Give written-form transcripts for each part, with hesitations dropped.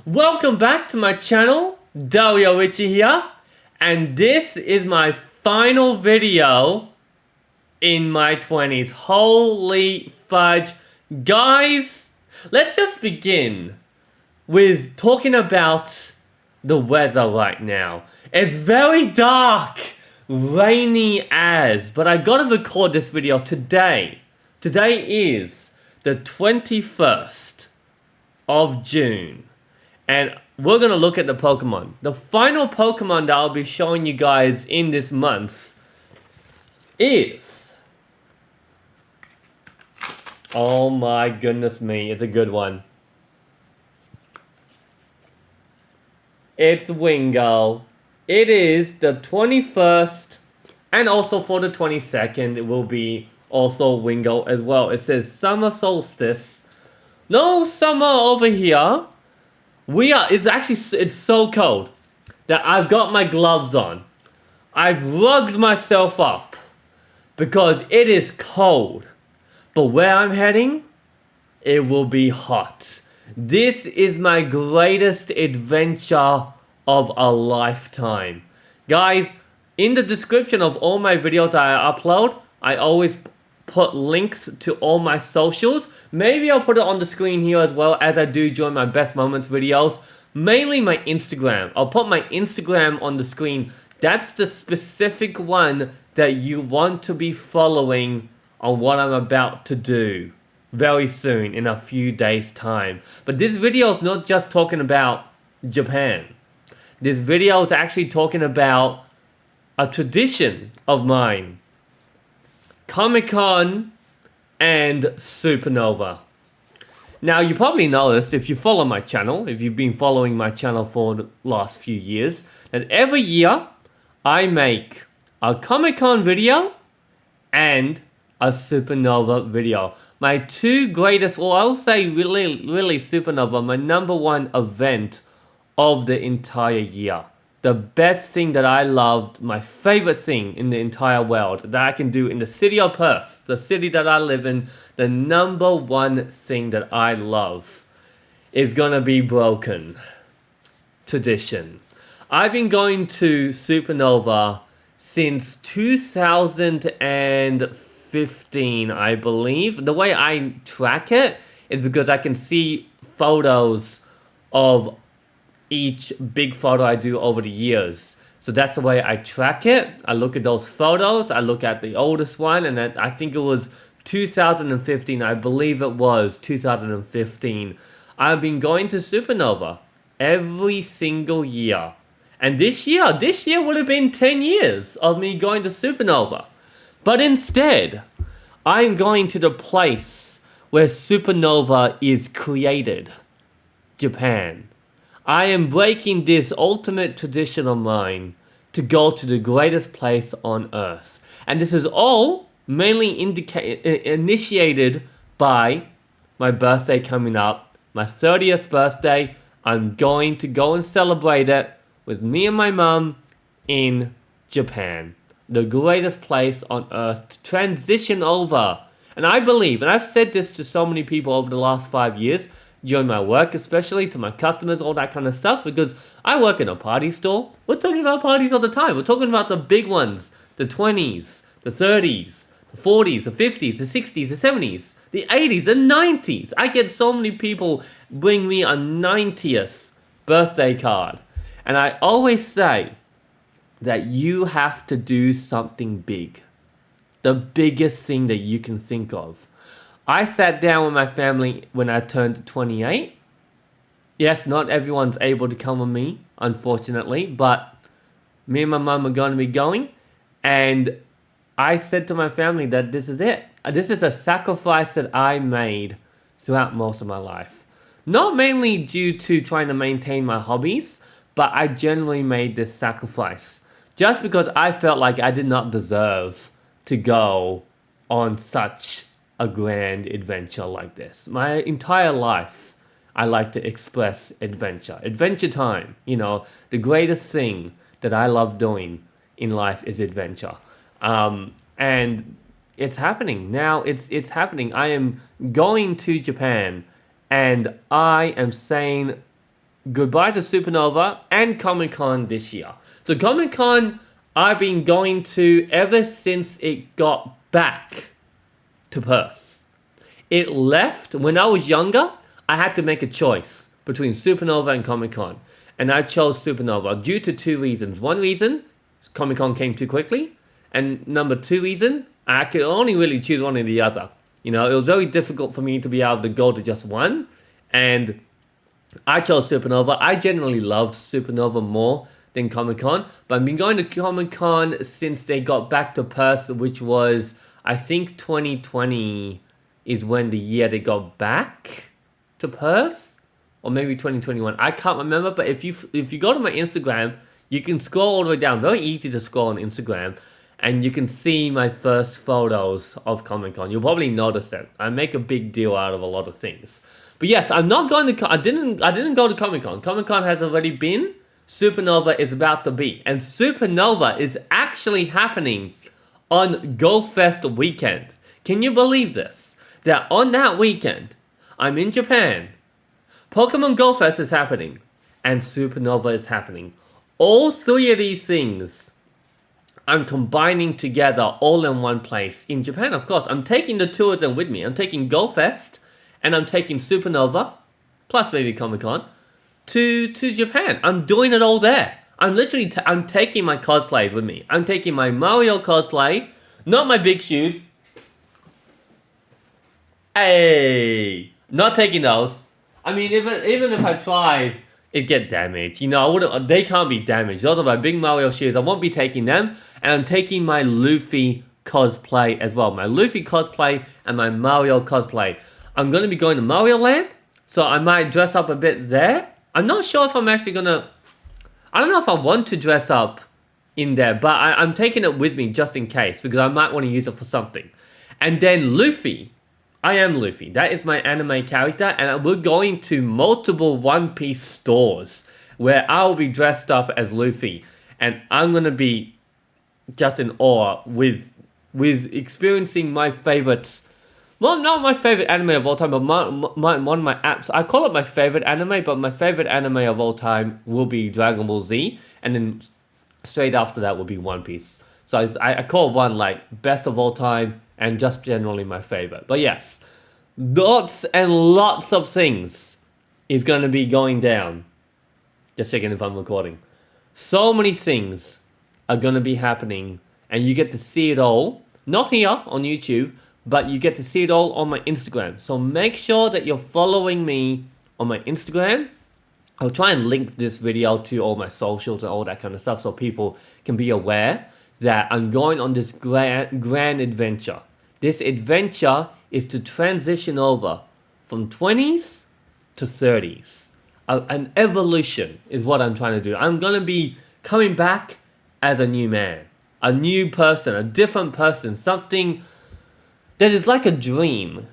Welcome back to my channel, Dario Richie here, and this is my final video in my 20s. Holy fudge. Guys, let's just begin with talking about the weather right now. It's very dark, rainy but I gotta record this video today. Today is the 21st of June. And we're going to look at the Pokemon. The final Pokemon that I'll be showing you guys in this month is... Oh my goodness me, it's a good one. It's Wingull. It is the 21st, and also for the 22nd, it will be also Wingull as well. It says Summer Solstice. No summer over here. It's so cold that I've got my gloves on. I've rugged myself up because it is cold. But where I'm heading, it will be hot. This is my greatest adventure of a lifetime. Guys, in the description of all my videos I upload, I always put links to all my socials. Maybe I'll put it on the screen here as well, as I do during my best moments videos. Mainly my Instagram. I'll put my Instagram on the screen. That's the specific one that you want to be following on what I'm about to do very soon, in a few days time. But this video is not just talking about Japan. This video is actually talking about a tradition of mine. Comic-Con and Supernova. Now, you probably noticed, if you follow my channel, if you've been following my channel for the last few years, that every year I make a Comic-Con video and a Supernova video. My two greatest, or I'll say really Supernova, my number one event of the entire year. The best thing that I loved, my favorite thing in the entire world that I can do in the city of Perth, the city that I live in, the number one thing that I love is gonna be Broken Tradition. I've been going to Supernova since 2015, I believe. The way I track it is because I can see photos of each big photo I do over the years. So that's the way I track it. I look at those photos. I look at the oldest one, and I think it was 2015. I believe it was 2015. I've been going to Supernova every single year. And this year would have been 10 years of me going to Supernova. But instead, I'm going to the place where Supernova is created, Japan. I am breaking this ultimate tradition of mine to go to the greatest place on earth. And this is all mainly initiated by my birthday coming up. My 30th birthday. I'm going to go and celebrate it with me and my mum in Japan. The greatest place on earth to transition over. And I believe, and I've said this to so many people over the last 5 years, during my work, especially to my customers, all that kind of stuff, because I work in a party store. We're talking about parties all the time. We're talking about the big ones, the 20s, the 30s, the 40s, the 50s, the 60s, the 70s, the 80s, the 90s. I get so many people bring me a 90th birthday card. And I always say that you have to do something big. The biggest thing that you can think of. I sat down with my family when I turned 28. Yes, not everyone's able to come with me, unfortunately, but me and my mum are going to be going. And I said to my family that this is it. This is a sacrifice that I made throughout most of my life. Not mainly due to trying to maintain my hobbies, but I generally made this sacrifice. Just because I felt like I did not deserve to go on such a grand adventure like this. My entire life, I like to express adventure. Adventure time, the greatest thing that I love doing in life is adventure. And it's happening. Now it's happening. I am going to Japan, and I am saying goodbye to Supernova and Comic Con this year. So Comic Con, I've been going to ever since it got back to Perth. It left when I was younger. I had to make a choice between Supernova and Comic Con, and I chose Supernova due to two reasons. One reason, Comic Con came too quickly, and number two reason, I could only really choose one or the other. You know, it was very difficult for me to be able to go to just one, and I chose Supernova. I generally loved Supernova more than Comic Con, but I've been going to Comic Con since they got back to Perth, which was, I think 2020 is when the year they got back to Perth, or maybe 2021. I can't remember, but if you go to my Instagram, you can scroll all the way down. Very easy to scroll on Instagram, and you can see my first photos of Comic Con. You'll probably notice it. I make a big deal out of a lot of things. But yes, I'm not going to. I didn't go to Comic Con. Comic Con has already been. Supernova is about to be, and Supernova is actually happening on GoFest weekend. Can you believe this? That on that weekend, I'm in Japan. Pokemon Go Fest is happening, and Supernova is happening. All three of these things I'm combining together all in one place. In Japan, of course, I'm taking the two of them with me. I'm taking Go Fest, and I'm taking Supernova, plus maybe Comic-Con, to Japan. I'm doing it all there. I'm literally, I'm taking my cosplays with me. I'm taking my Mario cosplay, not my big shoes. Hey, not taking those. I mean, even if I tried, it'd get damaged. You know, I wouldn't. They can't be damaged. Those are my big Mario shoes. I won't be taking them. And I'm taking my Luffy cosplay as well. My Luffy cosplay and my Mario cosplay. I'm gonna be going to Mario Land, so I might dress up a bit there. I'm not sure if I'm actually gonna. I don't know if I want to dress up in there, but I'm taking it with me just in case because I might want to use it for something. And then Luffy. I am Luffy. That is my anime character, and we're going to multiple One Piece stores where I'll be dressed up as Luffy, and I'm gonna be just in awe with experiencing my favorites. Well, not my favorite anime of all time, but one of my apps. I call it my favorite anime, but my favorite anime of all time will be Dragon Ball Z, and then straight after that will be One Piece. So I call one like best of all time, and just generally my favorite. But yes, lots and lots of things is going to be going down. Just checking if I'm recording. So many things are going to be happening, and you get to see it all. Not here on YouTube, but you get to see it all on my Instagram. So make sure that you're following me on my Instagram. I'll try and link this video to all my socials and all that kind of stuff so people can be aware that I'm going on this grand adventure. This adventure is to transition over from 20s to 30s. An evolution is what I'm trying to do. I'm going to be coming back as a new man, a new person, a different person, something that is like a dream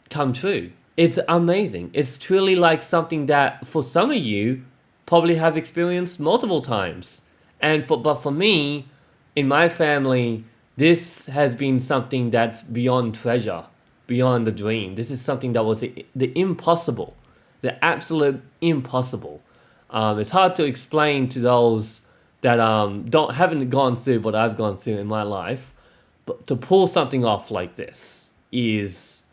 come true. It's amazing. It's truly like something that for some of you probably have experienced multiple times. But for me, in my family, this has been something that's beyond treasure, beyond the dream. This is something that was the impossible, the absolute impossible. It's hard to explain to those that haven't gone through what I've gone through in my life, but to pull something off like this is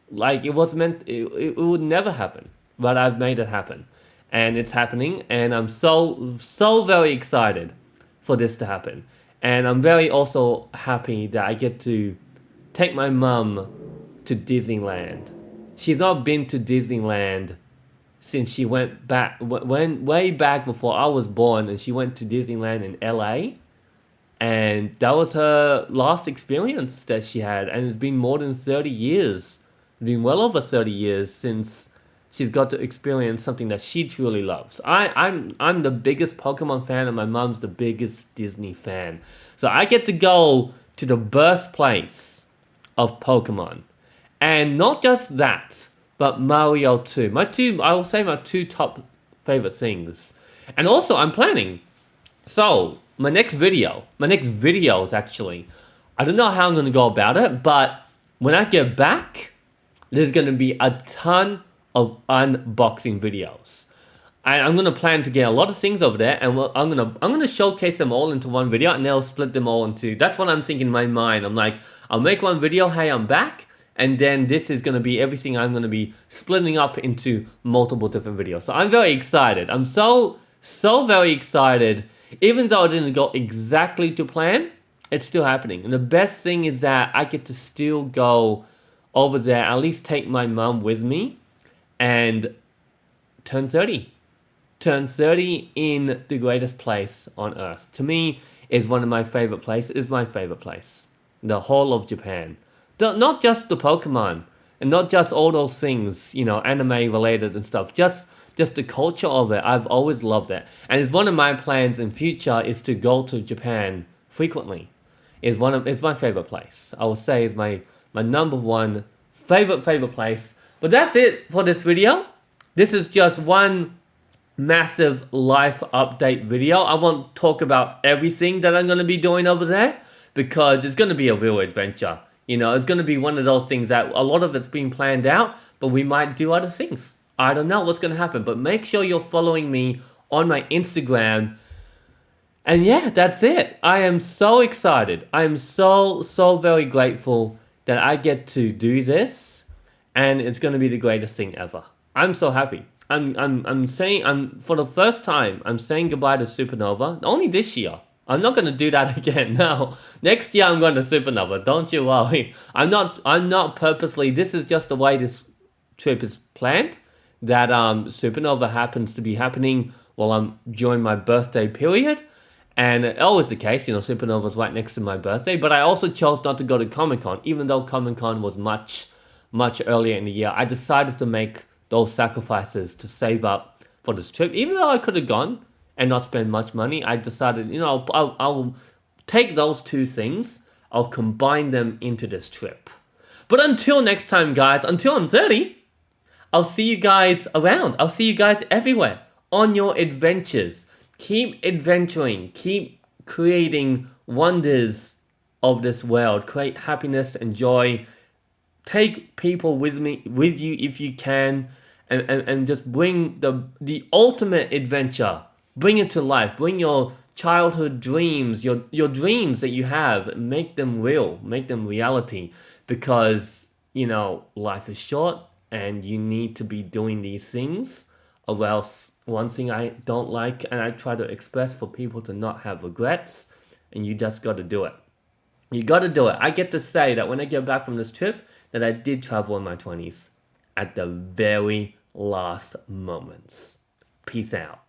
like it would never happen. But I've made it happen, and it's happening, and I'm so very excited for this to happen. And I'm very also happy that I get to take my mum to Disneyland. She's not been to Disneyland since she went back, way back before I was born, and she went to Disneyland in LA. And that was her last experience that she had. And it's been more than 30 years. It's been well over 30 years since she's got to experience something that she truly loves. I'm the biggest Pokemon fan, and my mom's the biggest Disney fan. So I get to go to the birthplace of Pokemon. And not just that, but Mario 2. I will say my two top favorite things. And also I'm planning. So my next videos actually, I don't know how I'm going to go about it, but when I get back, there's going to be a ton of unboxing videos. I'm gonna plan to get a lot of things over there, and I'm gonna showcase them all into one video, and then I'll split them all into. That's what I'm thinking in my mind. I'm like, I'll make one video, hey, I'm back, and then this is gonna be everything. I'm gonna be splitting up into multiple different videos. So I'm very excited. I'm so very excited. Even though it didn't go exactly to plan, it's still happening. And the best thing is that I get to still go over there, at least take my mom with me, and turn 30. Turn 30 in the greatest place on earth. To me, is one of my favorite places. Is my favorite place. The whole of Japan. Not just the Pokemon, and not just all those things, you know, anime related and stuff. Just the culture of it. I've always loved it. And it's one of my plans in future is to go to Japan frequently. It's my favorite place. I would say is my number one favorite place. But that's it for this video. This is just one massive life update video. I won't talk about everything that I'm going to be doing over there because it's going to be a real adventure. You know, it's going to be one of those things that a lot of it's been planned out, but we might do other things. I don't know what's going to happen, but make sure you're following me on my Instagram. And yeah, that's it. I am so excited. I am so very grateful that I get to do this, and it's going to be the greatest thing ever. I'm so happy. I'm saying for the first time I'm saying goodbye to Supernova. Only this year. I'm not gonna do that again. No, next year I'm going to Supernova. Don't you worry. I'm not purposely. This is just the way this trip is planned. That Supernova happens to be happening while I'm during my birthday period, and always the case. You know, Supernova's right next to my birthday. But I also chose not to go to Comic-Con, even though Comic-Con was much earlier in the year. I decided to make those sacrifices to save up for this trip. Even though I could have gone and not spend much money, I decided, you know, I'll take those two things, I'll combine them into this trip. But until next time, guys, until I'm 30, I'll see you guys around. I'll see you guys everywhere on your adventures. Keep adventuring, keep creating wonders of this world, create happiness and joy. Take people with you if you can, and just bring the ultimate adventure. Bring it to life. Bring your childhood dreams, your dreams that you have, make them real, make them reality. Because, you know, life is short and you need to be doing these things, or else one thing I don't like and I try to express for people to not have regrets, and you just got to do it. You got to do it. I get to say that when I get back from this trip, that I did travel in my 20s at the very last moments. Peace out.